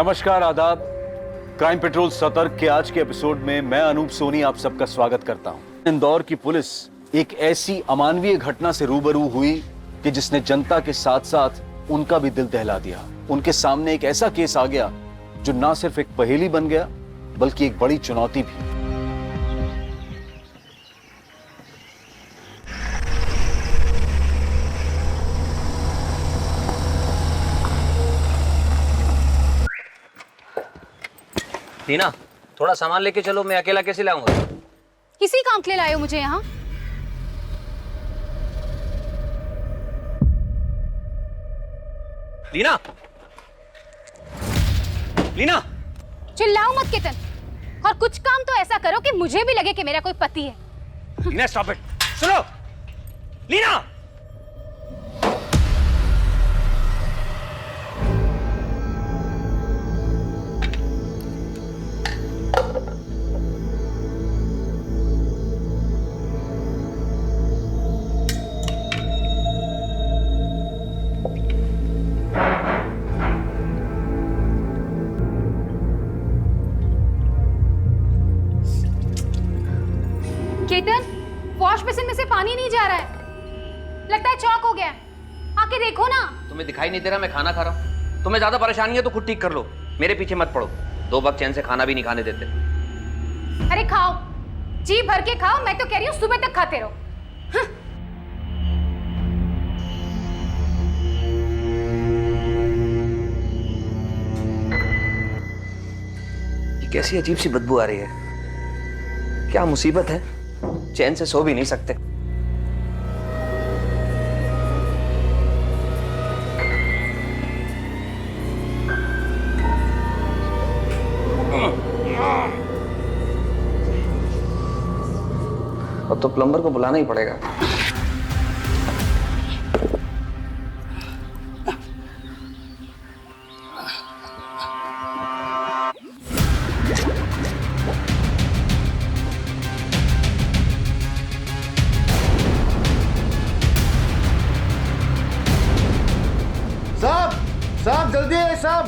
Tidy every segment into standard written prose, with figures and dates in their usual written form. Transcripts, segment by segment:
नमस्कार, आदाब। Crime petrol सतर्क के आज के एपिसोड में मैं अनूप सोनी आप सबका स्वागत करता हूं। इंदौर की पुलिस एक ऐसी अमानवीय घटना से रूबरू हुई कि जिसने जनता के साथ साथ उनका भी दिल दहला दिया। उनके सामने एक ऐसा केस आ गया जो ना सिर्फ एक पहेली बन गया बल्कि एक बड़ी चुनौती भी। टीना, थोड़ा सामान लेके चलो, मैं अकेला कैसे लाऊंगा? किसी काम के लिए लाए हो मुझे यहाँ? लीना, लीना, चिल्लाओ मत केतन, और कुछ काम तो ऐसा करो कि मुझे भी लगे कि मेरा कोई पति है। Leena stop it. सुनो, लीना। केतन, वॉश बेसिन में से पानी नहीं जा रहा है, लगता है चौक हो गया है। आके देखो ना। तुम्हें दिखाई नहीं दे रहा मैं खाना खा रहा हूँ? तुम्हें ज्यादा परेशानी है तो खुद ठीक कर लो, मेरे पीछे मत पड़ो। 2 वक्त चैन से खाना भी नहीं खाने देते। अरे खाओ, जी भर के खाओ, मैं तो कह रही हूँ सुबह तक खाते रहो। ये कैसी अजीब सी बदबू आ रही है, क्या मुसीबत है? चैन से सो भी नहीं सकते। अब तो प्लम्बर को बुलाना ही पड़ेगा। साहब जल्दी है साहब।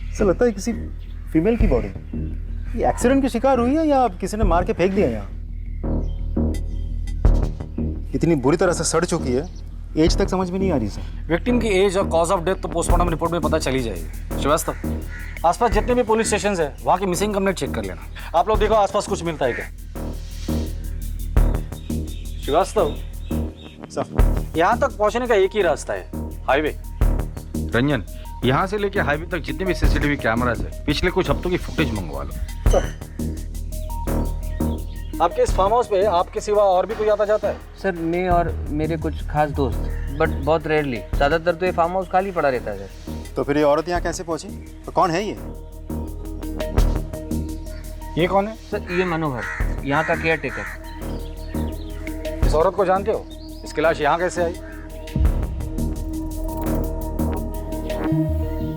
ऐसा लगता है किसी फीमेल की बॉडी ये एक्सीडेंट की शिकार हुई है या किसी ने मार के फेंक दिया यहाँ। इतनी बुरी तरह से सड़ चुकी है, एज तक समझ में नहीं आ रही सर। विक्टिम की एज और कॉज ऑफ डेथ तो पोस्टमार्टम रिपोर्ट में पता चली जाएगी। श्रीवास्तव, आसपास जितने भी पुलिस स्टेशन है वहाँ की मिसिंग कंप्लेंट चेक कर लेना। आप लोग देखो आसपास कुछ मिलता है क्या। श्रीवास्तव सर, यहाँ तक पहुँचने का एक ही रास्ता है, हाईवे। रंजन, यहाँ से लेके हाईवे तक जितने भी सीसीटीवी कैमरास है पिछले कुछ हफ्तों की फुटेज मंगवा लो। सर, आपके इस फार्म हाउस पे आपके सिवा और भी कोई आता जाता है? सर, मैं और मेरे कुछ खास दोस्त, बट बहुत रेयरली। ज्यादातर तो ये फार्म हाउस खाली पड़ा रहता है सर। तो फिर ये औरत यहाँ कैसे पहुंची? तो कौन है ये? ये कौन है? सर, ये मनोहर, यहाँ का केयर टेकर। इस औरत को जानते हो? इसकी लाश यहाँ कैसे आई?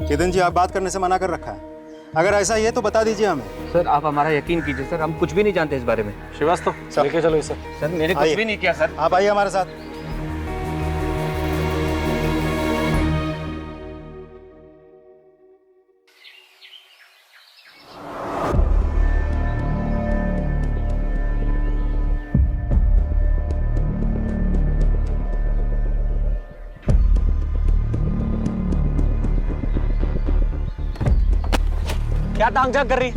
केतन जी, आप बात करने से मना कर रखा है। अगर ऐसा ही है तो बता दीजिए हमें। सर, आप हमारा यकीन कीजिए सर, हम कुछ भी नहीं जानते इस बारे में। श्रीवास्तव, लेके चलो इसे। सर, मैंने कुछ आइए। भी नहीं किया सर। आप आइए हमारे साथ। क्या तांग झांक कर रही?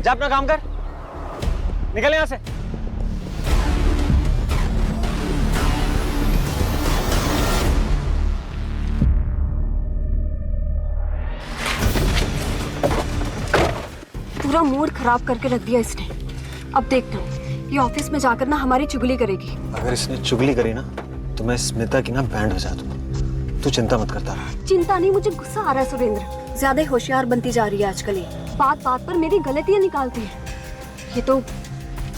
जा अपना काम कर, निकल यहां से। पूरा मूड खराब करके रख दिया इसने। अब देखना, ये ऑफिस में जाकर ना हमारी चुगली करेगी। अगर इसने चुगली करी ना तो मैं स्मिता की ना बैंड बजा दूंगा। तू चिंता मत करता रहा। चिंता नहीं, मुझे गुस्सा आ रहा है सुरेंद्र। ज्यादा होशियार बनती जा रही है आजकल ये। बात बात पर मेरी गलतियां निकालती है। ये तो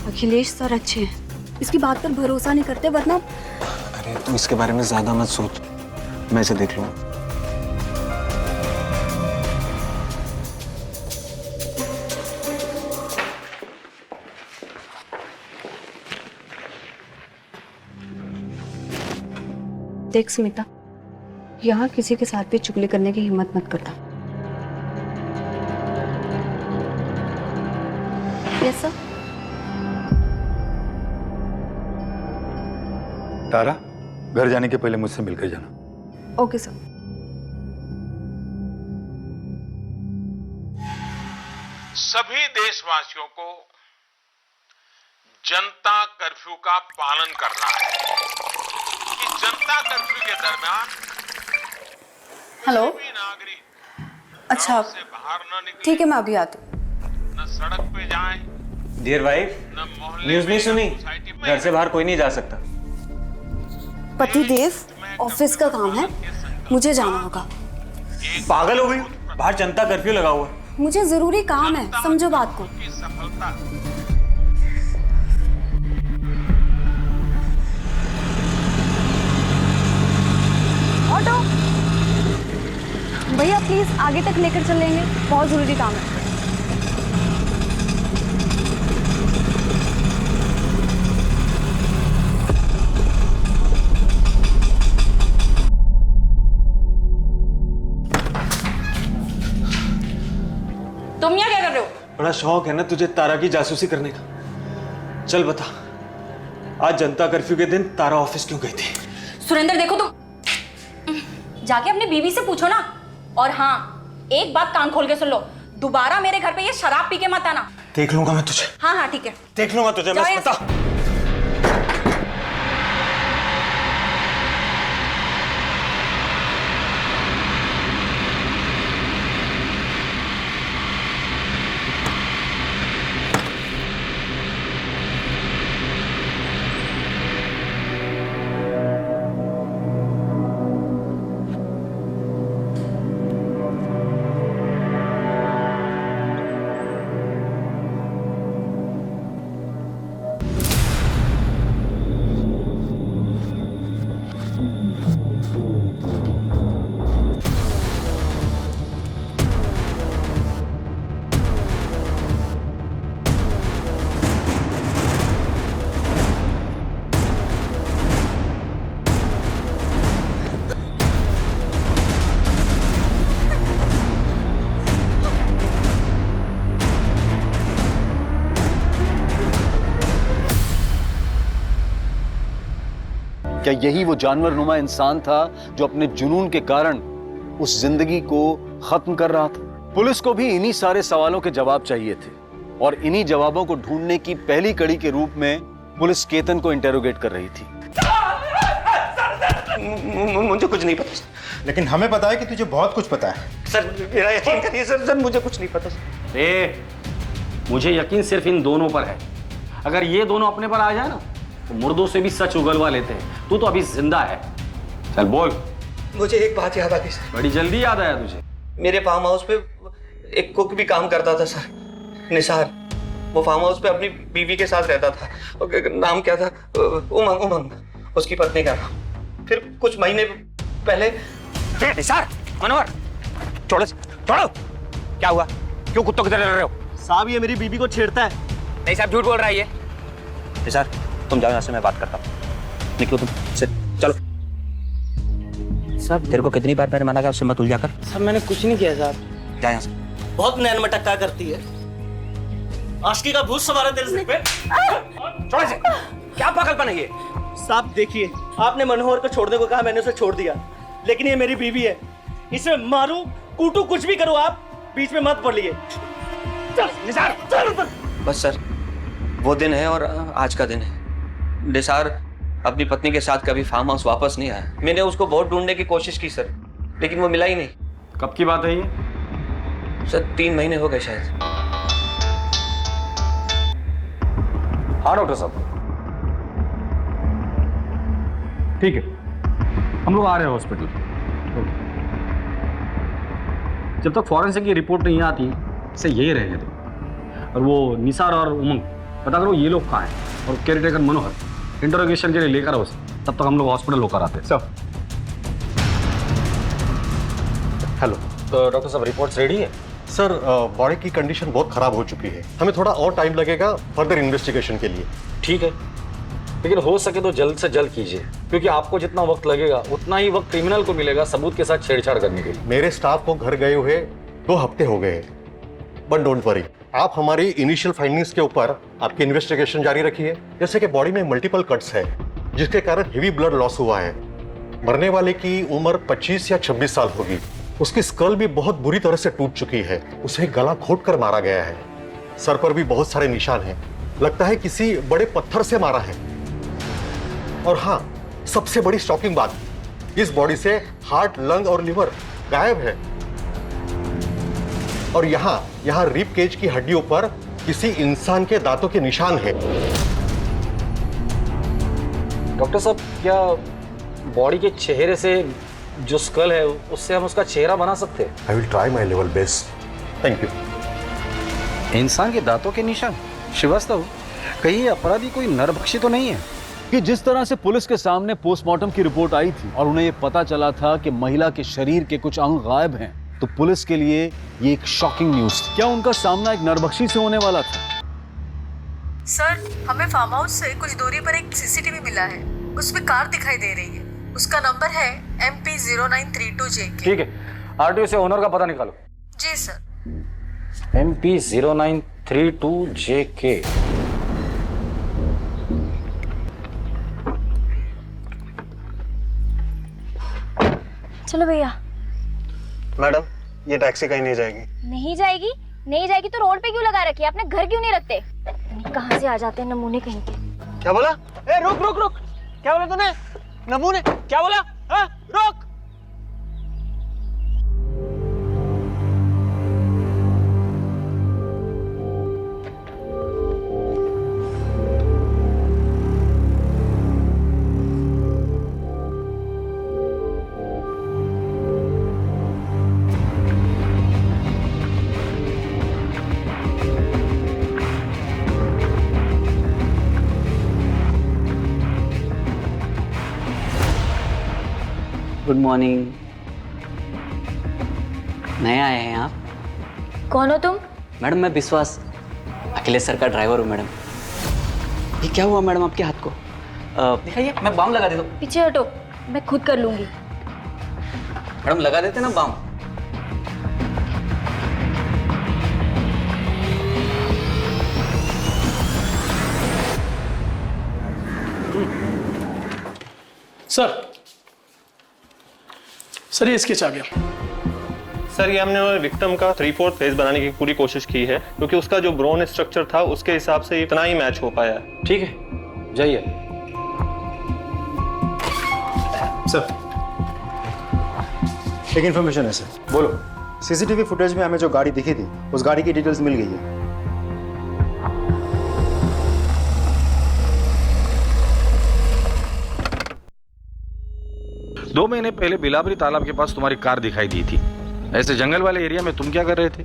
अखिलेश सर अच्छे हैं, इसकी बात पर भरोसा नहीं करते, वरना। अरे है, तू इसके बारे में ज्यादा मत सोच, मैं इसे देख लूंगा। देख स्मिता, यहाँ किसी के साथ भी चुगली करने की हिम्मत मत करता। Yes sir. तारा, घर जाने के पहले मुझसे मिलकर जाना। Okay sir. सभी देशवासियों को जनता कर्फ्यू का पालन करना है कि जनता कर्फ्यू के दरमियान हेलो। कोई भी नागरिक अच्छा घरों से बाहर न निकले, ठीक है, मैं अभी आती हूँ। न सड़क पे जाएं, डियर वाइफ, न मोहल्ले न्यूज़ नहीं में, सुनी? सोसाइटी में। घर से बाहर कोई नहीं जा सकता। पतिदेव, ऑफिस का काम है, मुझे जाना होगा। पागल हो गई? बाहर जनता कर्फ्यू लगा हुआ है। मुझे जरूरी काम है, समझो बात को। की सफलता ऑटो भैया प्लीज आगे तक लेकर चलेंगे, बहुत जरूरी काम है। तुम यहाँ क्या कर रहे हो? बड़ा शौक है ना तुझे तारा की जासूसी करने का। चल बता, आज जनता कर्फ्यू के दिन तारा ऑफिस क्यों गई थी? सुरेंद्र देखो, तुम जाके अपनी बीवी से पूछो ना। और हाँ, एक बात कान खोल के सुन लो, दोबारा मेरे घर पे ये शराब पी के मत आना। देख लूंगा मैं तुझे। हाँ हाँ ठीक है, देख लूंगा तुझे मैं, बता। क्या यही वो जानवरनुमा इंसान था जो अपने जुनून के कारण उस जिंदगी को खत्म कर रहा था? पुलिस को भी इन्हीं सारे सवालों के जवाब चाहिए थे और इन्हीं जवाबों को ढूंढने की पहली कड़ी के रूप में पुलिस केतन को इंटेरोगेट कर रही थी। मुझे कुछ नहीं पता। लेकिन हमें पता है कि तुझे बहुत कुछ पता है। सर मेरा यकीन करिए सर, मुझे कुछ नहीं पता। मुझे यकीन सिर्फ इन दोनों पर है। अगर ये दोनों अपने पर आ जाए ना तो मुर्दों से भी सच उगलवा लेते हैं। तू तो अभी जिंदा है। चल बोल। मुझे एक बात याद आ गई सर। बड़ी जल्दी याद आया तुझे? मेरे फार्म हाउस पे एक कुक भी काम करता था सर, निसार। वो फार्म हाउस पे अपनी बीवी के साथ रहता था। नाम क्या था? उमंग, उसकी पत्नी का नाम। फिर कुछ महीने पहले निसार, मनोहर, छोड़ो छोड़ो। क्या हुआ? क्यों कुत्तों की तरह लड़ रहे हो? साहब ये मेरी बीबी को छेड़ता है। नहीं साहब, झूठ बोल रहा है ये। निसार तुम जाओ यहाँ से, मैं बात करता हूँ। निकलो तुम से, चलो। साहब तेरे को कितनी बार मैंने मना किया उससे मत उलझा कर। साहब मैंने कुछ नहीं किया साहब। जा यहाँ से। बहुत नैन मटक्का करती है। आशिकी का भूत सवार है तेरे सिर पे। छोड़ से। क्या पागलपन है ये? साहब देखिए, आपने मनोहर को छोड़ने को कहा, मैंने उसे छोड़ दिया, लेकिन ये मेरी बीवी है। इसे मारूं, कूटू, कुछ भी करो, आप बीच में मत पड़िए। बस सर, वो दिन है और आज का दिन है। निसार अपनी पत्नी के साथ कभी फार्म हाउस वापस नहीं आया। मैंने उसको बहुत ढूंढने की कोशिश की सर, लेकिन वो मिला ही नहीं। कब की बात है ये? सर 3 महीने हो गए शायद। हाँ डॉक्टर साहब, ठीक है, हम लोग आ रहे हैं हॉस्पिटल। जब तक फॉरेंसिक की रिपोर्ट नहीं आती इसे यही रहेंगे थे। और वो निसार और उमंग, पता करो ये लोग कहाँ हैं, और केयरटेकर मनोहर इंटरोगेशन के लिए लेकर आओ उसे। तब तक हम लोग हॉस्पिटल होकर आते हैं। Sir hello. तो डॉक्टर साहब रिपोर्ट्स रेडी है? सर बॉडी की कंडीशन बहुत खराब हो चुकी है, हमें थोड़ा और टाइम लगेगा फर्दर इन्वेस्टिगेशन के लिए। ठीक है, लेकिन हो सके तो जल्द से जल्द कीजिए, क्योंकि आपको जितना वक्त लगेगा उतना ही वक्त क्रिमिनल को मिलेगा सबूत के साथ छेड़छाड़ करने के लिए। मेरे स्टाफ को घर गए हुए 2 हफ्ते हो गए, बट डोंट वरी, आप हमारी इनिशियल फाइंडिंग्स के ऊपर आपकी इन्वेस्टिगेशन जारी रखिए। जैसे कि बॉडी में मल्टीपल कट्स है, जिसके कारण हेवी ब्लड लॉस हुआ है। मरने वाले की उम्र 25 या 26 साल होगी। उसकी स्कल भी बहुत बुरी तरह से टूट चुकी है, उसे गला घोट कर मारा गया है। सर पर भी बहुत सारे निशान हैं, लगता है किसी बड़े पत्थर से मारा है। और हाँ, सबसे बड़ी शॉकिंग बात, इस बॉडी से हार्ट, लंग और लिवर गायब है। और यहाँ रिब केज की हड्डियों पर किसी इंसान के दांतों के निशान है। डॉक्टर साहब, क्या बॉडी के चेहरे से जो स्कल है उससे हम उसका चेहरा बना सकते हैं? I will try my level best. Thank you. इंसान के दांतों के निशान? श्रीवास्तव, कहीं ये अपराधी कोई नरभक्षी तो नहीं है? कि जिस तरह से पुलिस के सामने पोस्टमार्टम की रिपोर्ट आई थी और उन्हें ये पता चला था कि महिला के शरीर के कुछ अंग गायब हैं, तो पुलिस के लिए ये एक शॉकिंग न्यूज थी। क्या उनका सामना एक नरभक्षी से होने वाला था? सर, हमें फार्म हाउस से कुछ दूरी पर एक सीसीटीवी मिला है, उसमें कार दिखाई दे रही है। उसका नंबर है MP0932JK। ठीक है, आरटीओ से ओनर का पता निकालो। जी सर। MP0932JK। चलो भैया। मैडम, ये टैक्सी कहीं नहीं जाएगी। नहीं जाएगी? नहीं जाएगी तो रोड पे क्यों लगा रखी है? आपने घर क्यों नहीं रखते? कहाँ से आ जाते हैं नमूने कहीं के। क्या बोला? ए, रुक रुक रुक, क्या बोला तूने? नमूने क्या बोला? हाँ, रुक। Good morning. नए आए हैं आप? कौन हो तुम? मैडम, मैं विश्वास, अखिलेश सर का ड्राइवर हूँ मैडम। ये क्या हुआ मैडम आपके हाथ को? दिखाइए, मैं बाम लगा देता हूँ। पीछे हटो, मैं खुद कर लूंगी। मैडम लगा देते ना बाम। सर ये स्केच आ गया। सर, ये हमने विक्टिम का 3/4 फेस बनाने की पूरी कोशिश की है, क्योंकि उसका जो ब्रोन स्ट्रक्चर था उसके हिसाब से इतना ही मैच हो पाया है। ठीक है, जाइए। सर एक इन्फॉर्मेशन है सर। बोलो। सीसीटीवी फुटेज में हमें जो गाड़ी दिखी थी, उस गाड़ी की डिटेल्स मिल गई है। दो महीने पहले बिलावरी तालाब के पास तुम्हारी कार दिखाई दी थी। ऐसे जंगल वाले एरिया में तुम क्या कर रहे थे?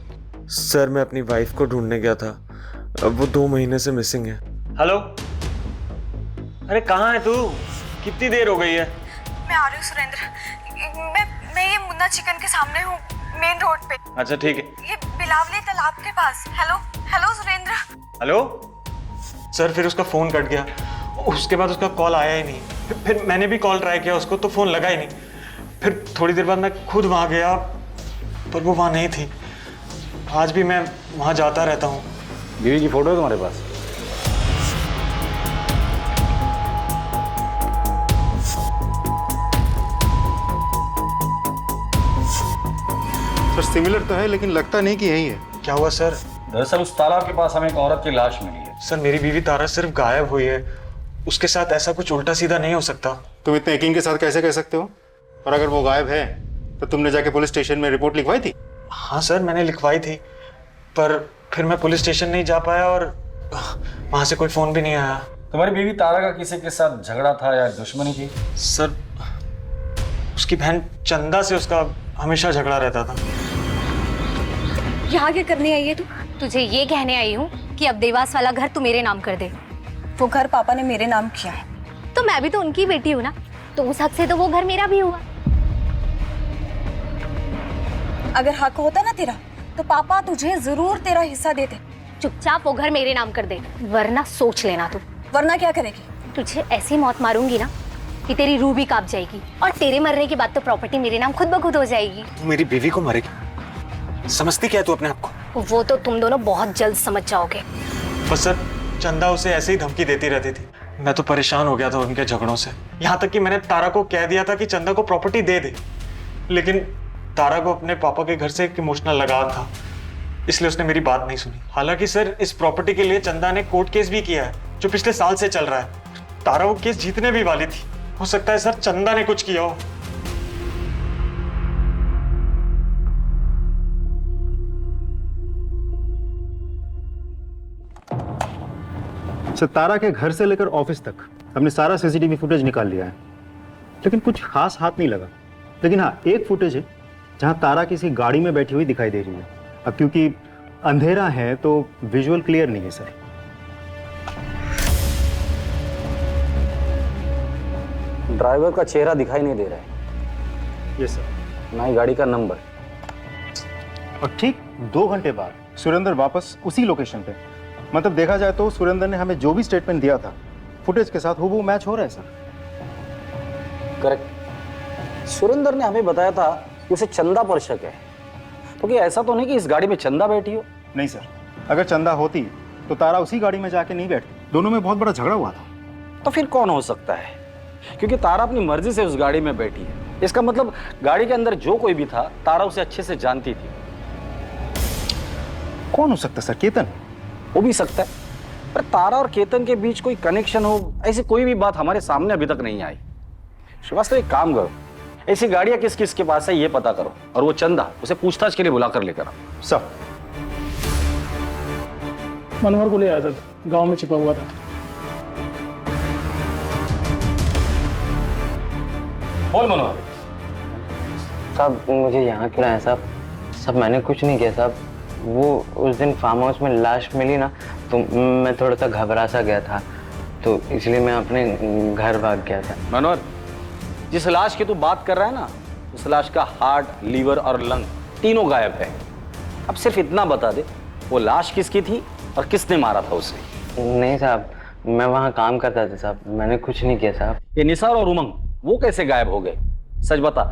सर, मैं अपनी वाइफ को ढूंढने गया था। अब वो 2 महीने से मिसिंग है। हेलो, अरे कहाँ है तू? कितनी देर हो गई है? मैं आ रही हूँ सुरेंद्र। मैं ये मुन्ना चिकन के सामने हूँ, मेन रोड पे। अच्छा ठीक है। ये बिलावली तालाब के पास। Hello hello Surendra. Hello sir, फिर उसका फोन कट गया, उसके बाद उसका कॉल आया ही नहीं। फिर मैंने भी कॉल ट्राई किया उसको, तो फोन लगा ही नहीं। फिर थोड़ी देर बाद मैं खुद वहाँ गया, पर वो वहाँ नहीं थी। आज भी मैं वहाँ जाता रहता हूँ। बीवी की फोटो है तुम्हारे पास? सर सिमिलर तो है, लेकिन लगता नहीं कि यही है। क्या हुआ सर? दरअसल उस तालाब के पास हमें एक औरत की लाश मिली है। सर, मेरी बीवी तारा सिर्फ गायब हुई है, उसके साथ ऐसा कुछ उल्टा सीधा नहीं हो सकता। तुम इतने यकीन के साथ कैसे कह सकते हो? और अगर वो गायब है तो तुमने जाके पुलिस स्टेशन में रिपोर्ट लिखवाई थी? हाँ सर, मैंने लिखवाई थी, पर फिर मैं पुलिस स्टेशन नहीं जा पाया और वहाँ से कोई फोन भी नहीं आया। तुम्हारी बीवी तारा का किसी के साथ झगड़ा था या दुश्मनी थी? सर, उसकी बहन चंदा से उसका हमेशा झगड़ा रहता था। यहाँ क्या करने आई है तू? तुझे ये कहने आई हूँ कि अब देवास वाला घर तू मेरे नाम कर दे। वो घर पापा ने मेरे नाम किया है। तो मैं भी तो उनकी बेटी हूँ ना, तो उस हक से तो वो घर मेरा भी हुआ। अगर हक होता ना तेरा तो पापा तुझे जरूर तेरा हिस्सा देते। चुपचाप वो घर मेरे नाम कर दे, वरना सोच लेना तू। वरना क्या करेगी? तुझे ऐसी मौत मारूंगी ना कि तेरी रूह भी कांप जाएगी, और तेरे मरने के बाद तो प्रॉपर्टी मेरे नाम खुद ब खुद हो जाएगी। तू मेरी बीवी को मारेगी? समझती क्या है तू अपने आप को? वो तो तुम दोनों बहुत जल्द समझ जाओगे। बस सर, चंदा उसे ऐसे ही धमकी देती रहती थी। मैं तो परेशान हो गया था उनके झगड़ों से, यहाँ तक कि मैंने तारा को कह दिया था कि चंदा को प्रॉपर्टी दे दे, लेकिन तारा को अपने पापा के घर से एक इमोशनल लगाव था, इसलिए उसने मेरी बात नहीं सुनी। हालांकि सर, इस प्रॉपर्टी के लिए चंदा ने कोर्ट केस भी किया है जो पिछले साल से चल रहा है। तारा वो केस जीतने भी वाली थी। हो सकता है सर चंदा ने कुछ किया हो। तारा के घर से लेकर ऑफिस तक हमने सारा सीसीटीवी फुटेज निकाल लिया है, लेकिन कुछ खास हाथ नहीं लगा। लेकिन हाँ, एक फुटेज है जहां तारा किसी गाड़ी में बैठी हुई दिखाई दे रही है। अब क्योंकि अंधेरा है तो विजुअल क्लियर नहीं है सर। ड्राइवर का चेहरा दिखाई नहीं दे रहा है। Yes sir. ना ही गाड़ी का नंबर। और ठीक 2 घंटे बाद सुरेंद्र वापस उसी लोकेशन पे। मतलब देखा जाए तो सुरेंद्र ने हमें जो भी स्टेटमेंट दिया था फुटेज के साथ हूबहू मैच हो रहा है सर। करेक्ट। सुरेंद्र ने हमें बताया था कि उसे चंदा पर शक है, तो क्या ऐसा तो नहीं कि इस गाड़ी में चंदा बैठी हो? नहीं सर, अगर चंदा होती तो तारा उसी गाड़ी में जाके नहीं बैठती। दोनों में बहुत बड़ा झगड़ा हुआ था। तो फिर कौन हो सकता है? क्योंकि तारा अपनी मर्जी से उस गाड़ी में बैठी है, इसका मतलब गाड़ी के अंदर जो कोई भी था तारा उसे अच्छे से जानती थी। कौन हो सकता सर? केतन हो भी सकता है, पर तारा और केतन के बीच कोई कनेक्शन हो, ऐसी कोई भी बात हमारे सामने अभी तक नहीं आई। श्रीवास्तव, एक काम करो, ऐसी गाड़ियां किस किस के पास है ये पता करो, और वो चंदा उसे पूछताछ के लिए बुलाकर लेकर आओ। सब मनोहर को ले आया था, गांव में छिपा हुआ था। बोल मनोहर। साहब मुझे यहाँ क्यों लाया साहब? सब मैंने कुछ नहीं किया साहब। वो उस दिन फार्म हाउस में लाश मिली ना, तो मैं थोड़ा सा घबरा सा गया था, तो इसलिए मैं अपने घर भाग गया था। मनोहर, जिस लाश की तू बात कर रहा है ना, उस लाश का हार्ट, लीवर और लंग तीनों गायब है। अब सिर्फ इतना बता दे, वो लाश किसकी थी और किसने मारा था उसे? नहीं साहब, मैं वहाँ काम करता था साहब, मैंने कुछ नहीं किया साहब। ये निसार और उमंग वो कैसे गायब हो गए? सच बता,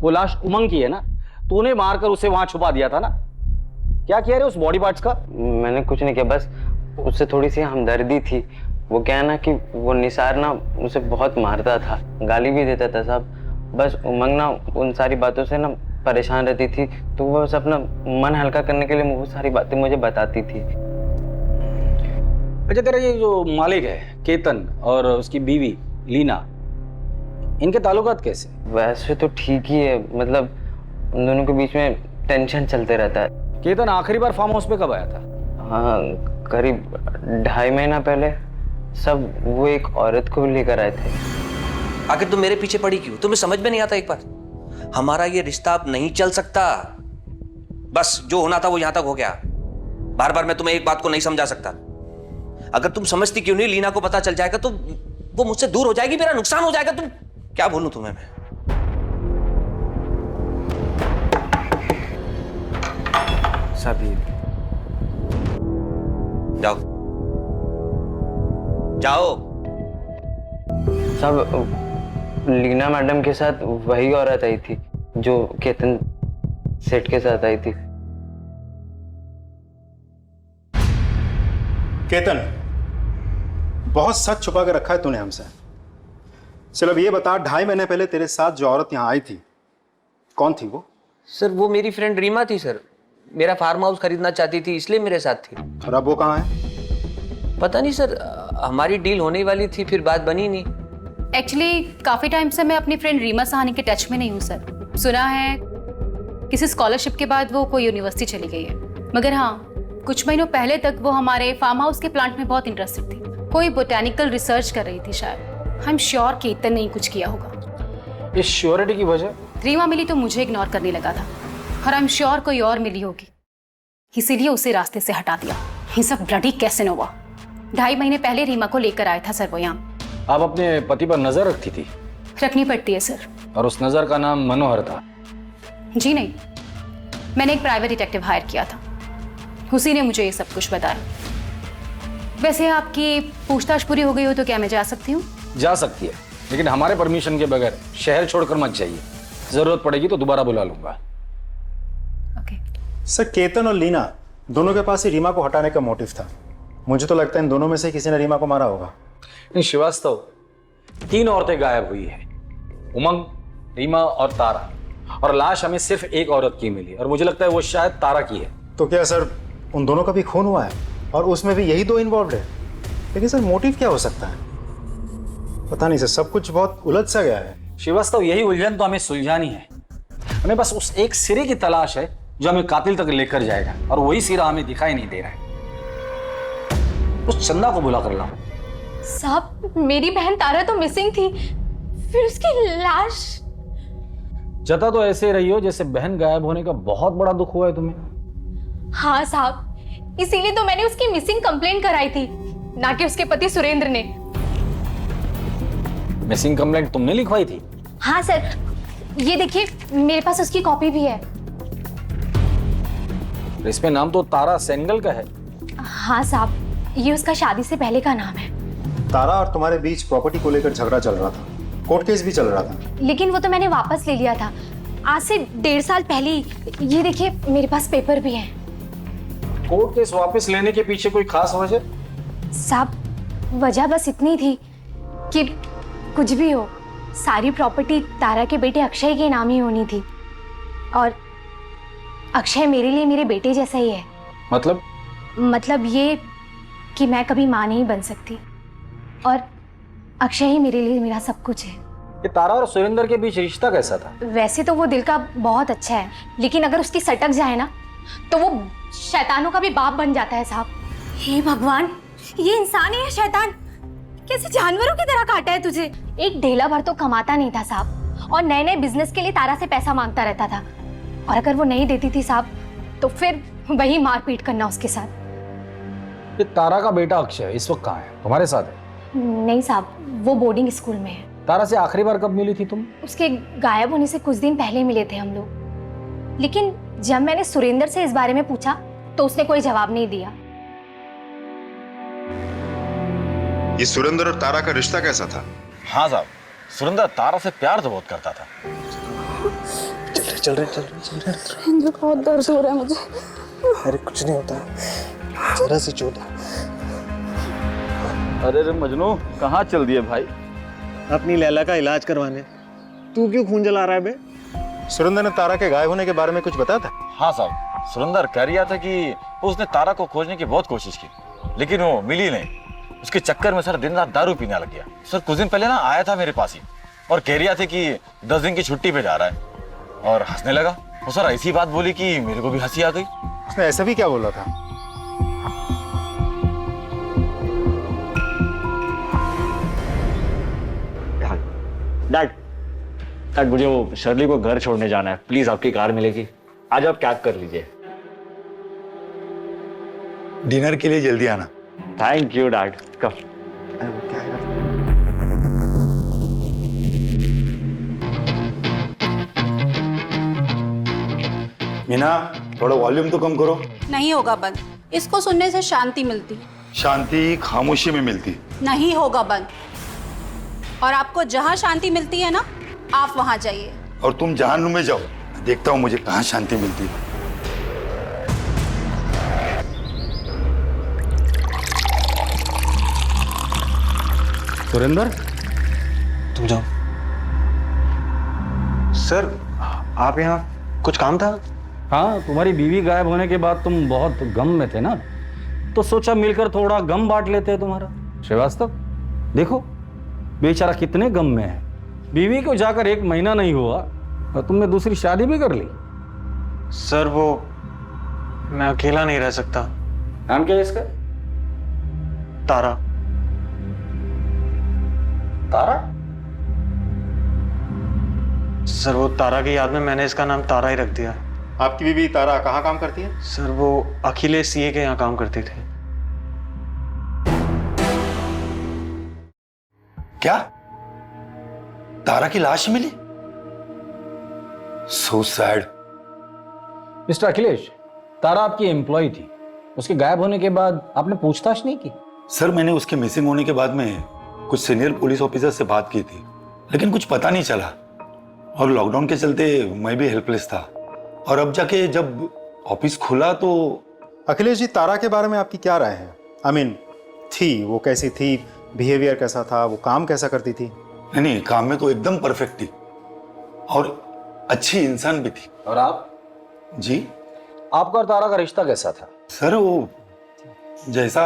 वो लाश उमंग की है ना? तूने मारकर उसे वहां छुपा दिया था ना? क्या किया रे उस बॉडी पार्ट्स का? मैंने कुछ नहीं किया, बस उससे थोड़ी सी हमदर्दी थी। वो क्या है ना कि वो निसार ना उसे बहुत मारता था, गाली भी देता था साहब। बस उमंग ना उन सारी बातों से ना परेशान रहती थी, तो वो बस अपना मन हल्का करने के लिए वो सारी बातें मुझे बताती थी। अच्छा, तेरा ये जो मालिक है केतन और उसकी बीवी लीना, इनके ताल्लुकात कैसे? वैसे तो ठीक ही है, मतलब उन दोनों के बीच में टेंशन चलते रहता है। केतन आखिरी बार फार्म हाउस पे कब आया था? हाँ, करीब 2.5 महीना पहले। सब वो एक औरत को लेकर आए थे। आखिर तुम मेरे पीछे पड़ी क्यों? तुम्हें समझ में नहीं आता एक बार? हमारा ये रिश्ता अब नहीं चल सकता। बस जो होना था वो यहां तक हो गया। बार बार मैं तुम्हें एक बात को नहीं समझा सकता। अगर तुम समझती क्यों नहीं, लीना को पता चल जाएगा तो वो मुझसे दूर हो जाएगी, मेरा नुकसान हो जाएगा। तुम क्या बोलूं तुम्हें मैं? सभी जाओ जाओ। सब लीना मैडम के साथ वही औरत आई थी जो केतन सेठ के साथ आई थी। केतन, बहुत सच छुपा के रखा है तूने हमसे। चल अब ये बता, 2.5 महीने पहले तेरे साथ जो औरत यहाँ आई थी, कौन थी वो? सर वो मेरी फ्रेंड रीमा थी सर। मेरा फार्म हाउस खरीदना चाहती थी, इसलिए मेरे साथ थी। और अब वो कहाँ है? पता नहीं सर, हमारी डील होने वाली थी, फिर बात बनी नहीं। एक्चुअली काफी टाइम से मैं अपनी फ्रेंड रीमा सहानी के टच में नहीं हूँ सर। सुना है किसी स्कॉलरशिप के बाद वो कोई यूनिवर्सिटी चली गई है, मगर हाँ कुछ महीनों पहले तक वो हमारे फार्म हाउस के प्लांट में बहुत इंटरेस्टेड थी। कोई बोटेनिकल रिसर्च कर रही थी शायद। आई एम श्योर केतन ने कुछ किया होगा। इस श्योरिटी की वजह? रीमा मिली तो मुझे इग्नोर करने लगा था, और आई एम श्योर कोई और मिली होगी, इसीलिए उसे रास्ते से हटा दिया। ये सब ब्लडी कैसे हुआ? 2.5 महीने पहले रीमा को लेकर आया था सर वो यहाँ। आप अपने पति पर नजर रखती थी? रखनी पड़ती है सर। और उस नजर का नाम मनोहर था? जी नहीं, मैंने एक प्राइवेट डिटेक्टिव हायर किया था, उसी ने मुझे ये सब कुछ बताया। वैसे आपकी पूछताछ पूरी हो गई हो तो क्या मैं जा सकती हूँ? जा सकती है, लेकिन हमारे परमिशन के बगैर शहर छोड़कर मत जाइए। जरूरत पड़ेगी तो दोबारा बुला लूंगा। सर, केतन और लीना दोनों के पास ही रीमा को हटाने का मोटिव था। मुझे तो लगता है इन दोनों में से किसी ने रीमा को मारा होगा। नहीं श्रीवास्तव, 3 औरतें गायब हुई है, उमंग, रीमा और तारा, और लाश हमें सिर्फ एक औरत की मिली और मुझे लगता है वो शायद तारा की है। तो क्या सर उन दोनों का भी खून हुआ है और उसमें भी यही 2 इन्वॉल्व है? लेकिन सर मोटिव क्या हो सकता है? पता नहीं सर, सब कुछ बहुत उलझ सा गया है। श्रीवास्तव, यही उलझन तो हमें सुलझानी है। हमें बस उस एक सिरे की तलाश है जो हमें कातिल तक लेकर जाएगा, और वही सिरा हमें दिखाई नहीं दे रहा है। उस चंदा को बुला कर लाओ। साहब, मेरी बहन तारा तो मिसिंग थी, फिर उसकी लाश। जता तो ऐसे रही हो जैसे बहन गायब होने का बहुत बड़ा दुख हुआ है तुम्हें। हाँ साहब, इसीलिए तो मैंने उसकी मिसिंग कंप्लेंट कराई थी, ना कि उसके पति सुरेंद्र ने। मिसिंग कंप्लेंट तुमने लिखवाई थी? हाँ सर, ये देखिए मेरे पास उसकी कॉपी भी है। इसमें नाम तो तारा सेंगल का है। हाँ साहब, ये उसका शादी से पहले का नाम है। तारा और तुम्हारे बीच प्रॉपर्टी को लेकर झगड़ा चल रहा था, कोर्ट केस भी चल रहा था। लेकिन वो तो मैंने वापस ले लिया था आज से 1.5 साल पहले ही। ये देखिए मेरे पास पेपर भी है। कोर्ट केस वापस लेने के पीछे कोई खास वजह? साहब, वजह बस इतनी थी कि कुछ भी हो, सारी प्रॉपर्टी तारा के बेटे अक्षय के नाम ही होनी थी, और अक्षय मेरे लिए मेरे बेटे जैसा ही है। मतलब ये कि मैं कभी माँ नहीं बन सकती, और अक्षय ही मेरे लिए मेरा सब कुछ है। ये तारा और सुरेंद्र के बीच रिश्ता कैसा था? वैसे तो वो दिल का बहुत अच्छा है, लेकिन अगर उसकी सटक जाए ना तो वो शैतानों का भी बाप बन जाता है साहब। हे भगवान, ये इंसान है या शैतान? कैसे जानवरों की तरह काटा है तुझे? एक ढेला भर तो कमाता नहीं था साहब, और नए नए बिजनेस के लिए तारा से पैसा मांगता रहता था, और अगर वो नहीं देती थी साहब तो फिर वही मारपीट करना उसके साथ। ये तारा का बेटा अक्षय इस वक्त कहाँ है? तुम्हारे साथ है? नहीं साहब, वो बोर्डिंग स्कूल में है। तारा से आखिरी बार कब मिली थी तुम? उसके गायब होने से कुछ दिन पहले मिले थे हम लोग, लेकिन जब मैंने सुरेंद्र से इस बारे में पूछा तो उसने कोई जवाब नहीं दिया। ये सुरेंद्र और तारा का रिश्ता कैसा था? हाँ साहब, सुरेंद्र तारा से प्यार तो बहुत करता था। चल रहे बहुत दर्द हो रहा है मुझे। अरे कुछ नहीं होता, जरा सी चोट है। अरे मजनू, कहाँ चल दिए भाई? अपनी लैला का इलाज करवाने। तू क्यों खून जला रहा है बे? सुरेंद्र ने तारा के गायब होने के बारे में कुछ बताया था? हाँ साहब, सुरेंद्र कह रहा था कि उसने तारा को खोजने की बहुत कोशिश की, लेकिन वो मिली नहीं। उसके चक्कर में सर दिन रात दारू पीने लग गया। सर कुछ दिन पहले ना आया था मेरे पास ही, और कह रहा था कि 10 दिन की छुट्टी पे जा रहा है, और हंसने लगा। वो सर ऐसी बात बोली कि मेरे को भी हंसी आ गई। उसने ऐसा भी क्या बोला था? डैड, मुझे वो शर्ली को घर छोड़ने जाना है, प्लीज आपकी कार मिलेगी? आज आप कैब कर लीजिए। डिनर के लिए जल्दी आना। Thank you dad. कब? मीना, थोड़ा वॉल्यूम तो कम करो। नहीं होगा बंद, इसको सुनने से शांति मिलती। शांति खामोशी में मिलती। नहीं होगा बंद, और आपको जहाँ शांति मिलती है ना, आप वहाँ जाइए। और तुम जहानुम में जाओ, देखता हूँ मुझे कहाँ शांति मिलती है। सुरेंद्र, तुम जाओ। सर, आप यहाँ कुछ काम था? हाँ, तुम्हारी बीवी गायब होने के बाद तुम बहुत गम में थे ना, तो सोचा मिलकर थोड़ा गम बांट लेते हैं तुम्हारा। श्रीवास्तव, देखो बेचारा कितने गम में है। बीवी को जाकर 1 महीना नहीं हुआ और तुमने दूसरी शादी भी कर ली। सर वो मैं अकेला नहीं रह सकता। नाम क्या है इसका? तारा। तारा? सर वो तारा की याद में मैंने इसका नाम तारा ही रख दिया। आपकी बीवी तारा कहाँ काम करती है? सर वो अखिलेश सीए के यहाँ काम करते थे। क्या? तारा की लाश मिली? So sad. Mister Akhilesh, Tara आपकी एम्प्लॉय थी, उसके गायब होने के बाद आपने पूछताछ नहीं की? सर, मैंने उसके मिसिंग होने के बाद में कुछ सीनियर पुलिस ऑफिसर से बात की थी, लेकिन कुछ पता नहीं चला। और लॉकडाउन के चलते मैं भी हेल्पलेस था। और अब जाके जब ऑफिस खुला तो... अखिलेश जी, तारा के बारे में आपकी क्या राय है? आई मीन, थी वो कैसी थी, बिहेवियर कैसा था, वो काम कैसा करती थी? नहीं, काम में तो एकदम परफेक्ट थी और अच्छी इंसान भी थी। और आप? जी, आपका और तारा का रिश्ता कैसा था? सर, वो जैसा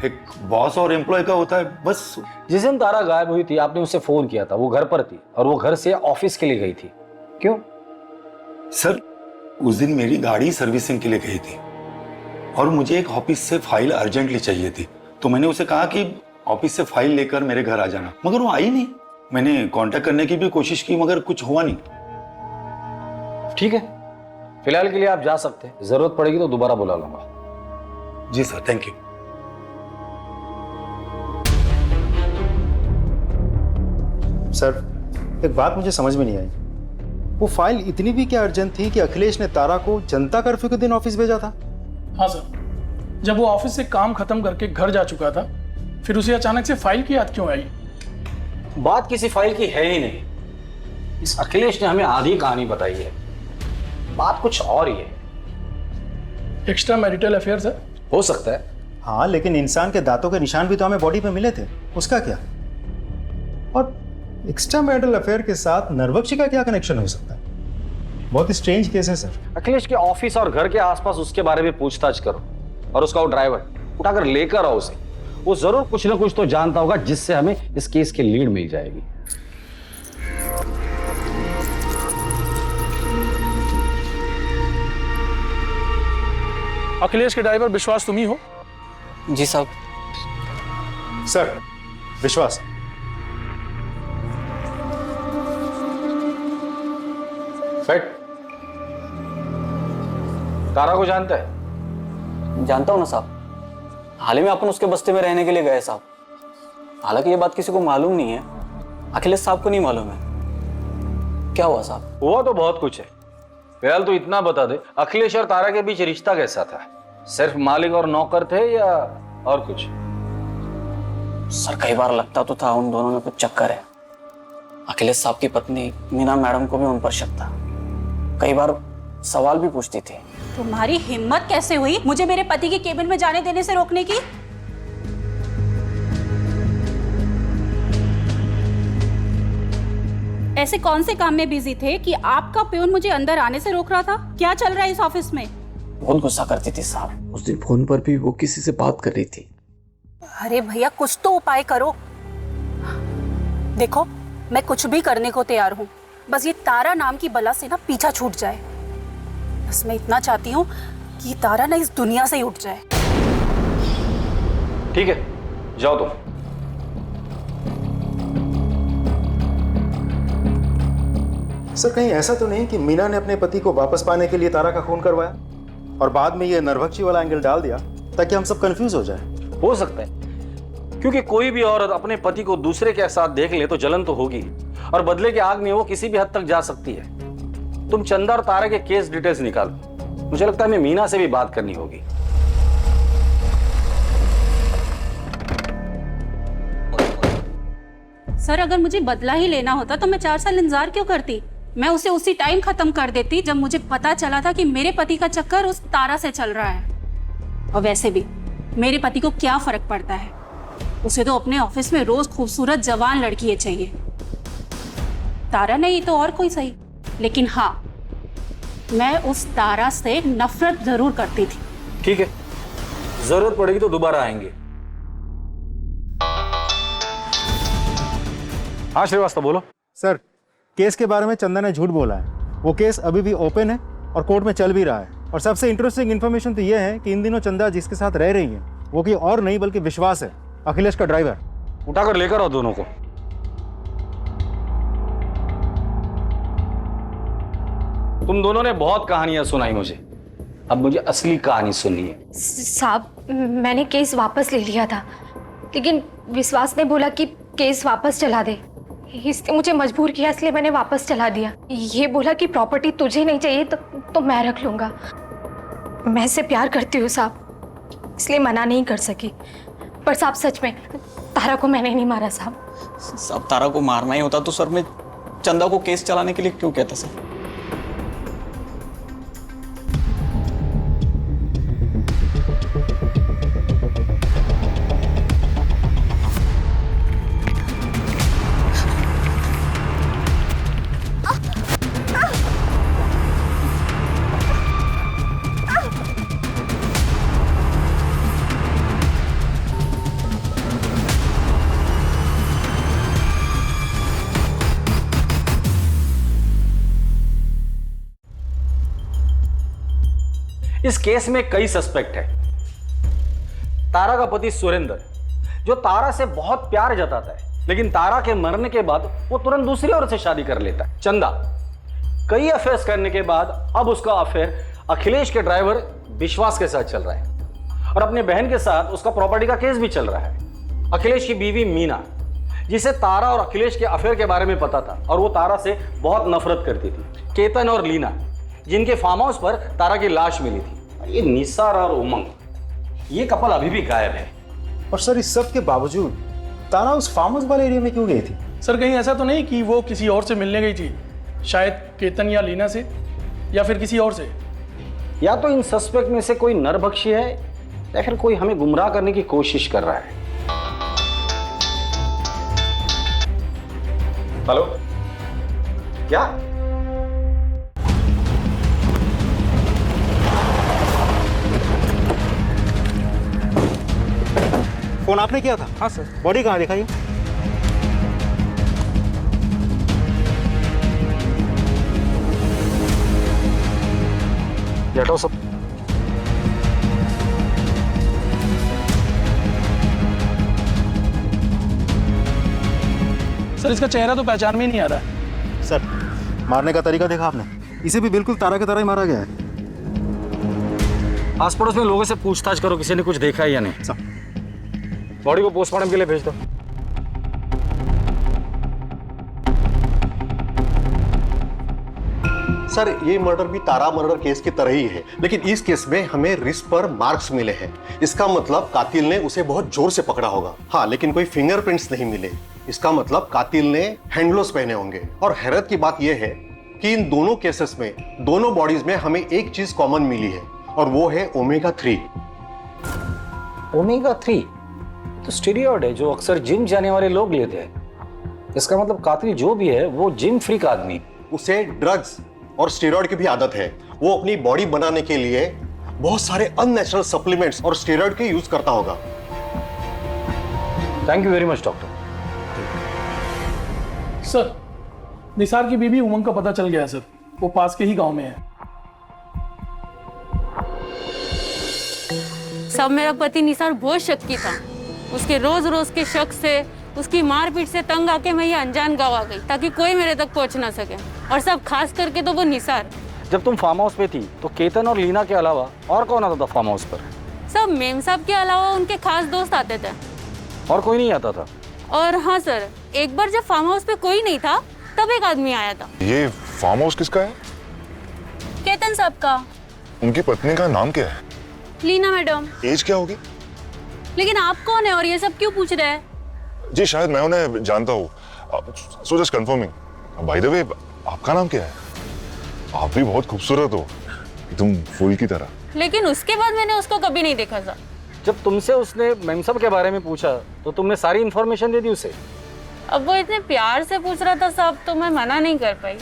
एक बॉस और एम्प्लॉय का होता है, बस। जिस दिन तारा गायब हुई थी आपने उसे फोन किया था, वो घर पर थी और वो घर से ऑफिस के लिए गई थी, क्यों? सर, उस दिन मेरी गाड़ी सर्विसिंग के लिए गई थी और मुझे एक ऑफिस से फाइल अर्जेंटली चाहिए थी, तो मैंने उसे कहा कि ऑफिस से फाइल लेकर मेरे घर आ जाना, मगर वो आई नहीं। मैंने कांटेक्ट करने की भी कोशिश की मगर कुछ हुआ नहीं। ठीक है, फिलहाल के लिए आप जा सकते हैं, जरूरत पड़ेगी तो दोबारा बुला लूंगा। जी सर, थैंक यू। सर, एक बात मुझे समझ में नहीं आई, वो फाइल इतनी भी क्या अर्जेंट थी कि अखिलेश ने तारा को जनता कर्फ्यू के दिन ऑफिस भेजा था? हाँ सर, जब वो ऑफिस से काम खत्म करके घर जा चुका था, फिर उसे अचानक से फाइल की याद क्यों आई? बात किसी फाइल की है ही नहीं। इस अखिलेश ने हमें आधी कहानी बताई है, बात कुछ और ही है। Extra marital affair sir? हो सकता है। हाँ, लेकिन इंसान के दांतों के निशान भी तो हमें बॉडी पे मिले थे, उसका क्या? और एक्स्ट्रा मैरिटल अफेयर के साथ नरबख्शी का क्या कनेक्शन हो सकता है? बहुत स्ट्रेंज केस है सर। अखिलेश के ऑफिस और घर के आसपास उसके बारे में पूछताछ करो और उसका वो ड्राइवर उठाकर लेकर आओ उसे। वो जरूर कुछ ना कुछ तो जानता होगा जिससे हमें इस केस की लीड मिल जाएगी। अखिलेश के ड्राइवर विश्वास तुम ही हो? जी साहब। सर, विश्वास। फेट, तारा को जानता है? जानता हूँ ना साहब, हाल ही में अपन उसके बस्ती में रहने के लिए गए साहब। हालांकि ये बात किसी को मालूम नहीं है, अखिलेश साहब को नहीं मालूम है। क्या हुआ साहब? हुआ तो बहुत कुछ है, फिलहाल तो इतना बता दे, अखिलेश और तारा के बीच रिश्ता कैसा था? सिर्फ मालिक और नौकर थे या और कुछ? सर, कई बार लगता तो था उन दोनों में कुछ चक्कर है। अखिलेश साहब की पत्नी मीना मैडम को भी उन पर शक था, कई बार सवाल भी पूछती थी। तुम्हारी हिम्मत कैसे हुई मुझे मेरे पति के केबिन में जाने देने से रोकने की? ऐसे कौन से काम में बिजी थे कि आपका प्यून मुझे अंदर आने से रोक रहा था? क्या चल रहा है इस ऑफिस में? बहुत गुस्सा करती थी साहब। उस दिन फोन पर भी वो किसी से बात कर रही थी। अरे भैया, कुछ तो उपाय करो। देखो, मैं कुछ भी करने को तैयार हूँ, बस ये तारा नाम की बला से ना पीछा छूट जाए। बस मैं इतना चाहती हूँ कि तारा ना इस दुनिया से ही उठ जाए। ठीक है, जाओ तुम। सर, कहीं ऐसा तो नहीं कि मीना ने अपने पति को वापस पाने के लिए तारा का खून करवाया और बाद में ये नरभक्षी वाला एंगल डाल दिया ताकि हम सब कंफ्यूज हो जाए? हो सकता है, क्योंकि कोई भी औरत अपने पति को दूसरे के साथ देख ले तो जलन तो होगी, और बदले की आग में वो किसी भी हद तक जा सकती है। तुम चंदा और तारा के केस डिटेल्स निकालो, मुझे लगता है हमें मीना से भी बात करनी होगी। सर, अगर मुझे बदला ही लेना होता तो मैं 4 साल इंतजार क्यों करती? मैं उसे उसी टाइम खत्म कर देती जब मुझे पता चला था कि मेरे पति का चक्कर उस तारा से चल रहा है। और वैसे भी मेरे पति को क्या फर्क पड़ता है, उसे तो अपने ऑफिस में रोज खूबसूरत जवान लड़की चाहिए। तारा नहीं तो और कोई सही, लेकिन हाँ, मैं उस तारा से नफरत जरूर करती थी। ठीक है, जरूरत पड़ेगी तो दोबारा आएंगे। हाँ श्रीवास्तव, बोलो। सर, केस के बारे में चंदा ने झूठ बोला है। वो केस अभी भी ओपन है और कोर्ट में चल भी रहा है। और सबसे इंटरेस्टिंग इन्फॉर्मेशन तो ये है कि इन दिनों चंदा जिसके साथ रह रही है वो कोई और नहीं बल्कि विश्वास है, अखिलेश का ड्राइवर। उठाकर लेकर आओ दोनों को। तुम दोनों ने बहुत कहानियां सुनाई मुझे, अब मुझे असली कहानी सुननी है। साहब, मैंने केस वापस ले लिया था, लेकिन विश्वास ने बोला कि केस वापस चला दे। इसने मुझे मजबूर किया, इसलिए मैंने वापस चला दिया। ये बोला कि प्रॉपर्टी तुझे नहीं चाहिए तो मैं रख लूंगा। मैं इससे प्यार करती हूँ साहब, इसलिए मना नहीं कर सकी। पर साहब सच में तारा को मैंने नहीं मारा साहब। सब तारा को मारना ही होता तो सर मैं चंदा को केस चलाने के लिए क्यों कहता सर? इस केस में कई सस्पेक्ट है। तारा का पति सुरेंद्र, जो तारा से बहुत प्यार जताता है, लेकिन तारा के मरने के बाद वो तुरंत दूसरी औरत से शादी कर लेता है। चंदा, कई अफेयर्स करने के बाद अब उसका अफेयर अखिलेश के ड्राइवर विश्वास के साथ चल रहा है, और अपने बहन के साथ उसका प्रॉपर्टी का केस भी चल रहा है। अखिलेश की बीवी मीना, जिसे तारा और अखिलेश के अफेयर के बारे में पता था और वो तारा से बहुत नफरत करती थी। केतन और लीना, जिनके फार्म हाउस पर तारा की लाश मिली थी। ये निसार और उमंग, ये कपल अभी भी गायब है। और सर इस सब के बावजूद तारा उस फार्म हाउस वाले एरिया में क्यों गई थी? सर कहीं ऐसा तो नहीं कि वो किसी और से मिलने गई थी, शायद केतन या लीना से, या फिर किसी और से। या तो इन सस्पेक्ट में से कोई नरभक्षी है या फिर कोई हमें गुमराह करने की कोशिश कर रहा है। हेलो, क्या? फोन आपने किया था? हाँ सर। बॉडी कहाँ दिखाई? हटाओ सब। सर इसका चेहरा तो पहचान में ही नहीं आ रहा है। सर मारने का तरीका देखा आपने? इसे भी बिल्कुल तारा की तरह ही मारा गया है। आस पड़ोस में लोगों से पूछताछ करो, किसी ने कुछ देखा है या नहीं। सर बॉडी को पोस्टमार्टम के लिए भेज दो। सर ये मर्डर भी तारा मर्डर केस की तरह ही है, लेकिन इस केस में हमें रिस्ट पर मार्क्स मिले हैं। इसका मतलब कातिल ने उसे बहुत जोर से पकड़ा होगा। हाँ, लेकिन कोई फिंगरप्रिंट्स नहीं मिले। इसका मतलब कातिल ने हैंड ग्लोव्स पहने होंगे। और हैरत की बात यह है कि इन दोनों केसेस में, दोनों बॉडीज में हमें एक चीज कॉमन मिली है, और वो है ओमेगा 3। ओमेगा 3 तो स्टेरॉइड है जो अक्सर जिम जाने वाले लोग लेते हैं। इसका मतलब कातिल जो भी है वो जिम फ्रीक आदमी। उसे ड्रग्स और स्टेरॉइड की भी आदत है। वो अपनी बॉडी बनाने के लिए बहुत सारे अननेचुरल सप्लीमेंट्स और स्टेरॉइड के यूज करता होगा। Thank you very much doctor. Sir Nisar की बीवी उमंग का पता चल गया है सर, वो पास के ही गांव में है। सब मेरा पति निसार बहुत शक्की था। उसके रोज रोज के शक से, उसकी मारपीट से तंग आके मैं ये अनजान गाँव आ गई ताकि कोई मेरे तक पहुंच ना सके, और सब खास करके तो वो निसार। जब तुम फार्म हाउस पे थी तो केतन और लीना के अलावा और कौन आता था फार्म हाउस पर? सब मेम साहब के अलावा उनके खास दोस्त आते थे। और कोई नहीं आता था? और हाँ सर, एक बार जब फार्म हाउस पे कोई नहीं था तब एक आदमी आया था। ये फार्म हाउस किसका है? केतन साहब का। उनकी पत्नी का नाम क्या है? लीना मैडम। एज क्या होगी? लेकिन आप कौन है और ये सब क्यों पूछ रहे हैं? जी शायद मैं उन्हें जानता हूँ। So just confirming. By the way, आपका नाम क्या है? आप भी बहुत खूबसूरत हो, तुम फूल की तरह। लेकिन उसके बाद मैंने उसको कभी नहीं देखा था। जब तुमसे उसने मेमसाब के बारे में पूछा तो तुमने सारी इंफॉर्मेशन दे दी उसे? अब वो इतने प्यार से पूछ रहा था साहब, तो मैं मना नहीं कर पाई।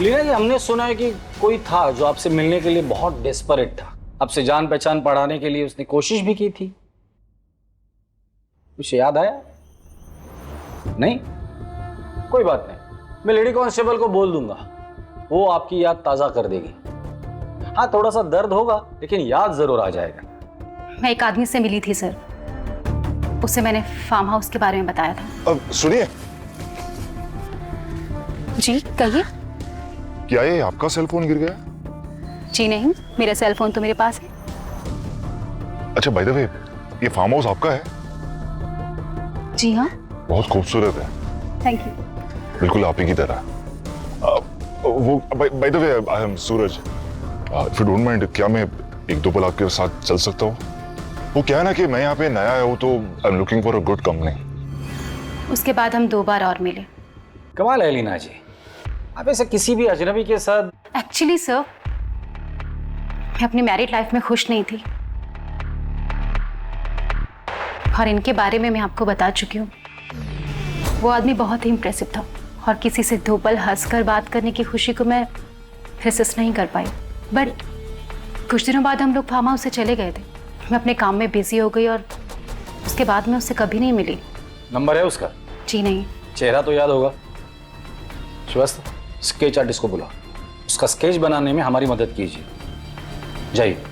लीना जी, हमने सुना है कि कोई था जो आपसे मिलने के लिए बहुत डेस्परेट था। आपसे जान पहचान बढ़ाने के लिए उसने कोशिश भी की थी। कुछ याद आया? नहीं? कोई बात नहीं, मैं लेडी कांस्टेबल को बोल दूंगा, वो आपकी याद ताजा कर देगी। हाँ, थोड़ा सा दर्द होगा लेकिन याद जरूर आ जाएगा। मैं एक आदमी से मिली थी सर, उसे मैंने फार्म हाउस के बारे में बताया था। अब सुनिए। जी कहिए। क्या ये आपका सेल फोन गिर गया? जी नहीं, मेरा सेल फोन तो मेरे पास है। अच्छा बाय द वे, ये फार्म हाउस आपका है? जी हाँ। बहुत खूबसूरत है, थैंक यू। बिल्कुल आप ही की तरह। वो bye the way I am Suraj, if you don't mind, क्या मैं एक दो पल आपके साथ चल सकता हूँ? वो क्या है ना कि मैं यहाँ पे नया आया हूँ तो I am looking for a good company. उसके बाद हम 2 बार और मिले। कमाल है लीना जी, आप ऐसे किसी भी अजनबी के साथ। एक्चुअली सर, मैं अपनी मैरिड लाइफ में खुश नहीं थी और इनके बारे में मैं आपको बता चुकी हूँ। वो आदमी बहुत ही इम्प्रेसिव था और किसी से 2 पल हंसकर बात करने की खुशी को मैं रेसिस्ट नहीं कर पाई। बट कुछ दिनों बाद हम लोग फार्म हाउस से चले गए थे। मैं अपने काम में बिजी हो गई और उसके बाद मैं उससे कभी नहीं मिली। नंबर है उसका? जी नहीं। चेहरा तो याद होगा। श्रीवास्तव, स्केच आर्टिस्ट को बुला, उसका स्केच बनाने में हमारी मदद कीजिए। जाइए।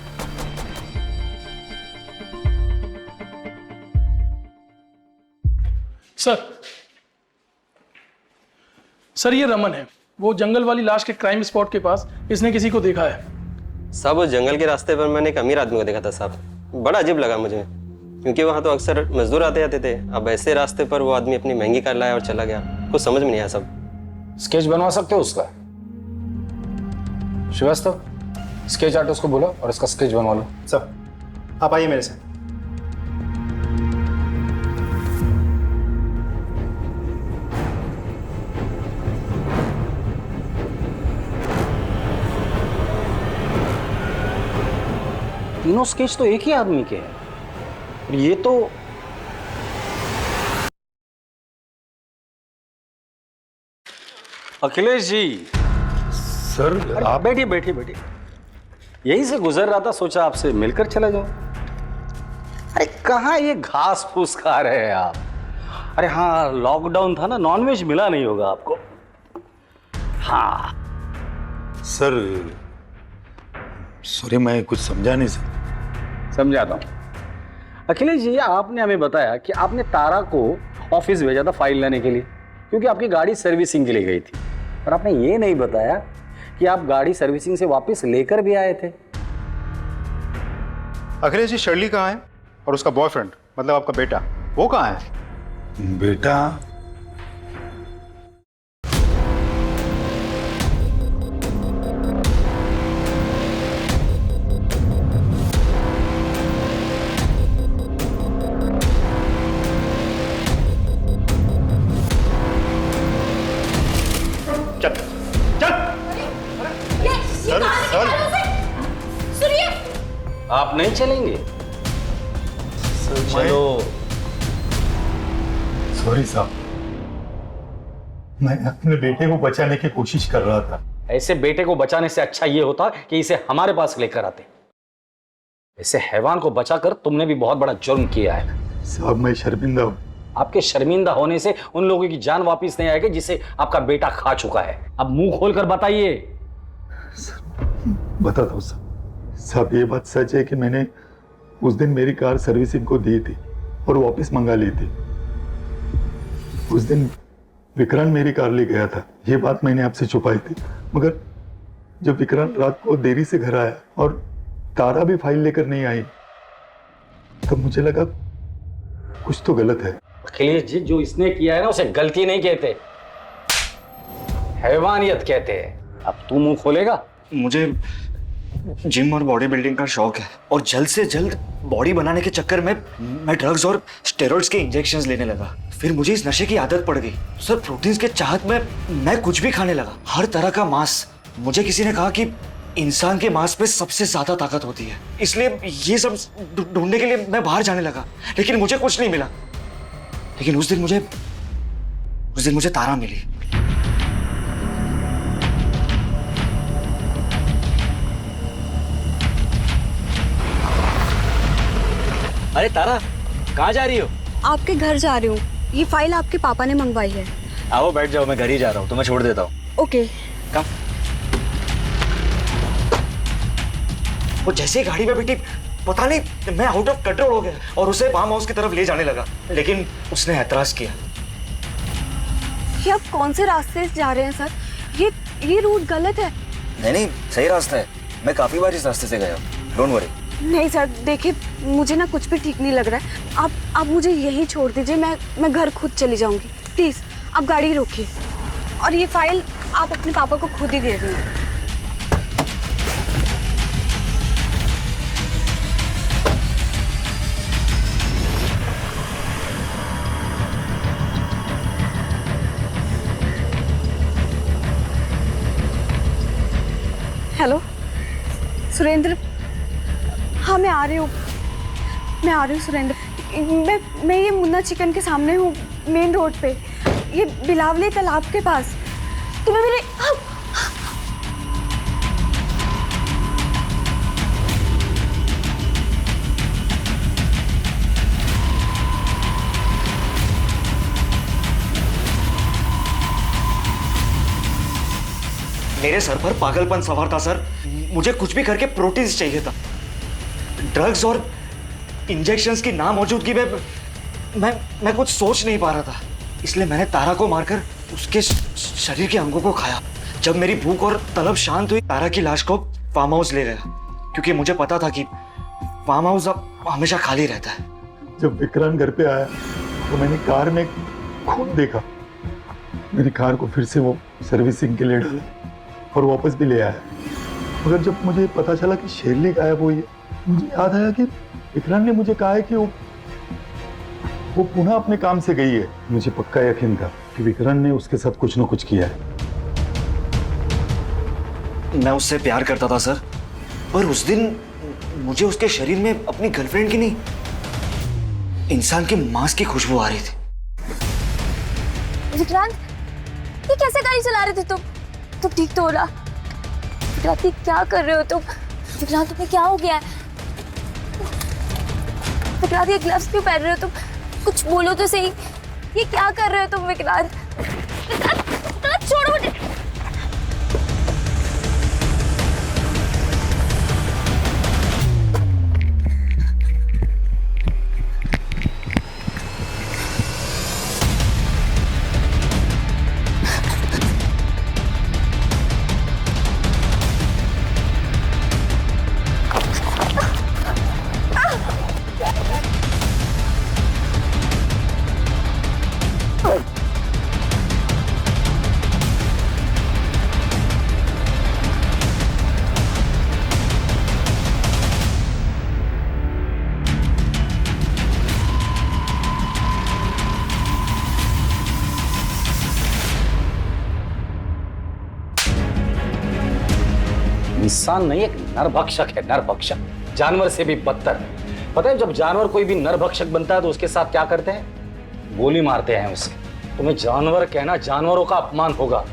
सर ये रमन है, वो जंगल वाली लाश के क्राइम स्पॉट के पास इसने किसी को देखा है। साहब उस जंगल के रास्ते पर मैंने एक अमीर आदमी को देखा था साहब, बड़ा अजीब लगा मुझे, क्योंकि वहाँ तो अक्सर मजदूर आते जाते थे। अब ऐसे रास्ते पर वो आदमी अपनी महंगी कार लाया और चला गया, कुछ समझ में नहीं आया साहब। स्केच बनवा सकते हो उसका? श्रीवास्तव, स्केच आर्टिस्ट को बोलो और इसका स्केच बनवा लो। सर आप आइए मेरे साथ। तीनों स्केच तो एक ही आदमी के हैं। ये तो अखिलेश जी। सर आप बैठिए बैठिए बैठिए। यहीं से गुजर रहा था, सोचा आपसे मिलकर चले जाओ। अरे कहाँ ये घास फूस खा रहे हैं आप? अरे हाँ, लॉकडाउन था ना, नॉनवेज मिला नहीं होगा आपको। हाँ सर, सॉरी मैं कुछ समझा नहीं सर। समझाता हूँ। अखिलेश जी, आपने हमें बताया कि आपने तारा को ऑफिस भेजा था फाइल लाने के लिए, क्योंकि आपकी गाड़ी सर्विसिंग के लिए गई थी। पर आपने ये नहीं बताया कि आप गाड़ी सर्विसिंग से वापस लेकर भी आए थे। अखिलेश जी, शर्ली कहाँ है? और उसका बॉयफ्रेंड, मतलब आपका बेटा, वो कहाँ है? बेटा आप नहीं चलेंगे? चलो। सॉरी साहब, मैं अपने बेटे को बचाने की कोशिश कर रहा था। ऐसे बेटे को बचाने से अच्छा ये होता कि इसे हमारे पास लेकर आते। ऐसे हैवान को बचाकर तुमने भी बहुत बड़ा जुर्म किया है। साहब मैं शर्मिंदा हूँ। आपके शर्मिंदा होने से उन लोगों की जान वापस नहीं आएगी जिसे आपका बेटा खा चुका है। अब मुंह खोलकर बताइए। बताता हूँ साहब, ये बात सच है कि मैंने उस दिन मेरी कार सर्विसिंग को दी थी और वापस मंगा ली थी। उस दिन विक्रांत मेरी कार ले गया था, ये बात मैंने आपसे छुपाई थी। मगर जब विक्रांत रात को देरी से घर आया और तारा भी फाइल लेकर नहीं आई, तब मुझे लगा कुछ तो गलत है। अखिलेश जी, जो इसने किया है ना, उसे गलती नहीं कहते, हैवानियत कहते हैं। अब तू मुंह खोलेगा? मुझे जिम और बॉडी बिल्डिंग का शौक है और जल्द से जल्द बॉडी बनाने के चक्कर में मैं ड्रग्स और स्टेरॉइड्स के इंजेक्शंस लेने लगा। फिर मुझे इस नशे की आदत पड़ गई सर। प्रोटीन्स के चाहत में मैं कुछ भी खाने लगा, हर तरह का मांस। मुझे किसी ने कहा कि इंसान के मांस पे सबसे ज्यादा ताकत होती है, इसलिए ये सब ढूंढने के लिए मैं बाहर जाने लगा, लेकिन मुझे कुछ नहीं मिला। लेकिन उस दिन मुझे तारा मिली। अरे तारा, कहाँ जा रही हो? आपके घर जा रही हूँ, ये फाइल आपके पापा ने मंगवाई है। आओ बैठ जाओ, मैं घर ही जा रहा हूँ, तुम्हें छोड़ देता हूँ। ओके। वो जैसे ही गाड़ी में बैठी, पता नहीं मैं आउट ऑफ कंट्रोल हो गया और उसे फार्म हाउस की तरफ ले जाने लगा, लेकिन उसने ऐतराज किया। ये आप कौन से रास्ते से जा रहे हैं सर? ये रूट गलत है। नहीं, सही रास्ता है, मैं काफी बार इस रास्ते से गया हूँ, डोंट वरी। नहीं सर, देखिए मुझे ना कुछ भी ठीक नहीं लग रहा है। आप मुझे यहीं छोड़ दीजिए, मैं घर खुद चली जाऊंगी। प्लीज आप गाड़ी रोकिए और ये फाइल आप अपने पापा को खुद ही दे देना। हेलो सुरेंद्र, हाँ मैं आ रही हूँ सुरेंद्र। मैं ये मुन्ना चिकन के सामने हूँ, मेन रोड पे, ये बिलावली तालाब के पास। तुम्हें मेरे मेरे सर पर पागलपन सवार था सर। मुझे कुछ भी करके प्रोटीन चाहिए था। ड्रग्स और इंजेक्शंस की नामौजूदगी में मैं कुछ सोच नहीं पा रहा था, इसलिए मैंने तारा को मारकर उसके शरीर के अंगों को खाया। जब मेरी भूख और तलब शांत हुई, तारा की लाश को फार्म हाउस ले गया, क्योंकि मुझे पता था कि फार्म हाउस अब हमेशा खाली रहता है। जब विक्रांत घर पे आया तो मैंने कार में खून देखा। मैंने कार को फिर से वो सर्विसिंग के लिए डाला और वापस भी ले आया। मगर जब मुझे पता चला कि शेरली गायब हुई है, मुझे याद आया कि विक्रांत ने मुझे कहा है कि वो पुनः अपने काम से गई है। मुझे पक्का यकीन था कि विक्रांत ने उसके साथ कुछ न कुछ किया है। मैं उससे प्यार करता था सर, पर उस दिन मुझे उसके शरीर में अपनी गर्लफ्रेंड की नहीं, इंसान के मांस की खुशबू आ रही थी। विक्रांत, ये कैसे गाड़ी चला रहे थे तुम? तुम ठीक तो हो ना? विक्रांत, ये क्या कर रहे हो तुम? विक्रांत, तुम्हें क्या हो गया है? विक्रांत, ये ग्लव्स क्यों पहन रहे हो तुम? कुछ बोलो तो सही, ये क्या कर रहे हो तुम? विक्रांत, विक्रांत छोड़ो मुझे। इंसान नहीं, एक नरभक्षक है, नरभक्षक। जानवर से भी बदतर। पता है, जब जानवर कोई भी नरभक्षक बनता है तो उसके साथ क्या करते हैं? गोली मारते हैं उसे। तुम्हें जानवर कहना जानवरों का अपमान होगा।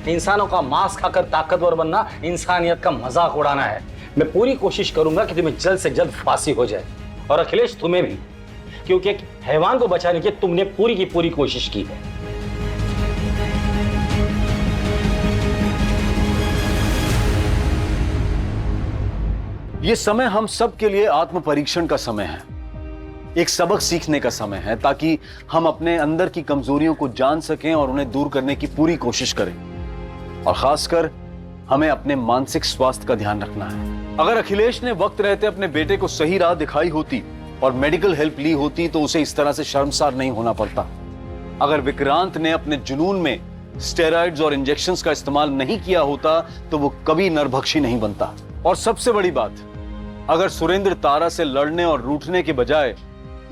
इंसानों का मांस खाकर ताकतवर बनना इंसानियत का मजाक उड़ाना है। मैं पूरी कोशिश करूंगा कि तुम्हें जल्द से जल्द फांसी हो जाए, और अखिलेश तुम्हें भी, क्योंकि एक हैवान को बचाने की तुमने पूरी की पूरी कोशिश की है। ये समय हम सब के लिए आत्म परीक्षण का समय है, एक सबक सीखने का समय है, ताकि हम अपने अंदर की कमजोरियों को जान सकें और उन्हें दूर करने की पूरी कोशिश करें। और खासकर हमें अपने मानसिक स्वास्थ्य का ध्यान रखना है। अगर अखिलेश ने वक्त रहते अपने बेटे को सही राह दिखाई होती और मेडिकल हेल्प ली होती तो उसे इस तरह से शर्मसार नहीं होना पड़ता। अगर विक्रांत ने अपने जुनून में स्टेरॉइड्स और इंजेक्शंस का इस्तेमाल नहीं किया होता तो वो कभी नरभक्षी नहीं बनता। और सबसे बड़ी बात, अगर सुरेंद्र तारा से लड़ने और रूठने के बजाय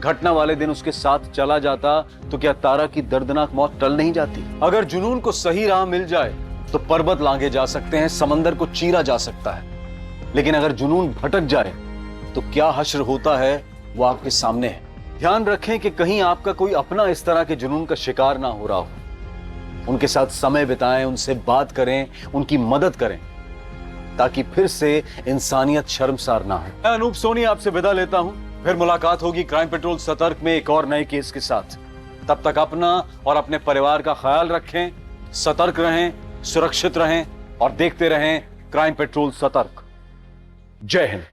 घटना वाले दिन उसके साथ चला जाता तो क्या तारा की दर्दनाक मौत टल नहीं जाती? अगर जुनून को सही राह मिल जाए तो पर्वत लांघे जा सकते हैं, समंदर को चीरा जा सकता है, लेकिन अगर जुनून भटक जाए तो क्या हश्र होता है वो आपके सामने है। ध्यान रखें कि कहीं आपका कोई अपना इस तरह के जुनून का शिकार ना हो रहा हो। उनके साथ समय बिताएं, उनसे बात करें, उनकी मदद करें, ताकि फिर से इंसानियत शर्मसार ना हो। मैं अनूप सोनी आपसे विदा लेता हूं। फिर मुलाकात होगी क्राइम पेट्रोल सतर्क में एक और नए केस के साथ। तब तक अपना और अपने परिवार का ख्याल रखें, सतर्क रहें, सुरक्षित रहें और देखते रहें क्राइम पेट्रोल सतर्क। जय हिंद।